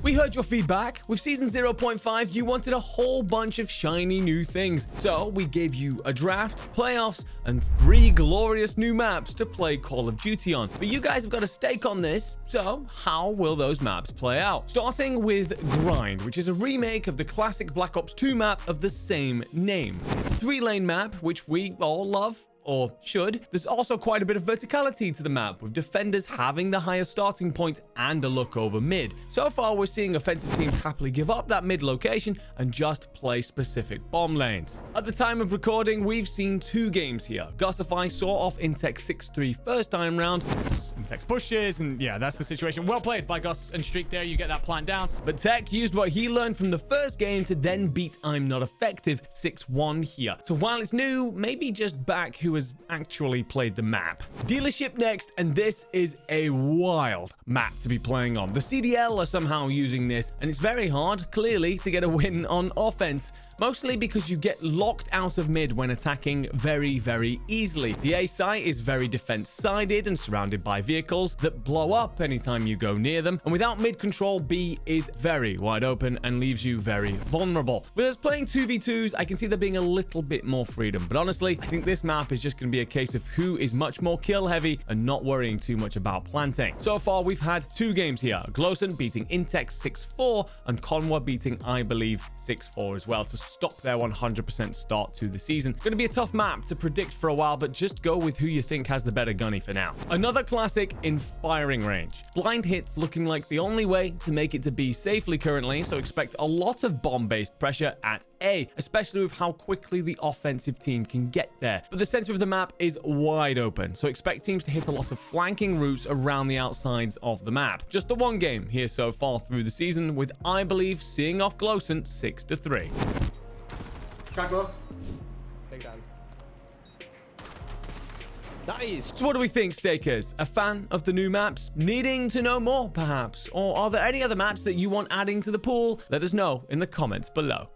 We heard your feedback. With Season 0.5, you wanted a whole bunch of shiny new things. So we gave you a draft, playoffs, and 3 glorious new maps to play Call of Duty on. But you guys have got a stake on this, so how will those maps play out? Starting with Grind, which is a remake of the classic Black Ops 2 map of the same name. It's a 3-lane map, which we all love. Or should. There's also quite a bit of verticality to the map, with defenders having the higher starting point and a look over mid. So far, we're seeing offensive teams happily give up that mid location and just play specific bomb lanes. At the time of recording, we've seen 2 games here. Gusify saw off Intex 6-3 first time round. Intex pushes, and yeah, that's the situation. Well played by Gus and Streak there. You get that plant down. But Tech used what he learned from the first game to then beat I'm Not Effective 6-1 here. So while it's new, maybe just back who has actually played the map. Dealership next, and this is a wild map to be playing on. The CDL are somehow using this, and it's very hard, clearly, to get a win on offense. Mostly because you get locked out of mid when attacking very, very easily. The A site is very defense-sided and surrounded by vehicles that blow up anytime you go near them. And without mid control, B is very wide open and leaves you very vulnerable. With us playing 2v2s, I can see there being a little bit more freedom. But honestly, I think this map is just going to be a case of who is much more kill-heavy and not worrying too much about planting. So far, we've had 2 games here. Glowson beating Intex 6-4 and Conwa beating, I believe, 6-4 as well to stop their 100% start to the season. Going to be a tough map to predict for a while, but just go with who you think has the better gunny for now. Another classic in firing range. Blind hits looking like the only way to make it to B safely currently, so expect a lot of bomb-based pressure at A, especially with how quickly the offensive team can get there. But the center of the map is wide open, so expect teams to hit a lot of flanking routes around the outsides of the map. Just the 1 game here so far through the season, with I believe seeing off Glowson 6-3. Track low. Take down. Nice. So what do we think, Stakers? A fan of the new maps? Needing to know more, perhaps? Or are there any other maps that you want adding to the pool? Let us know in the comments below.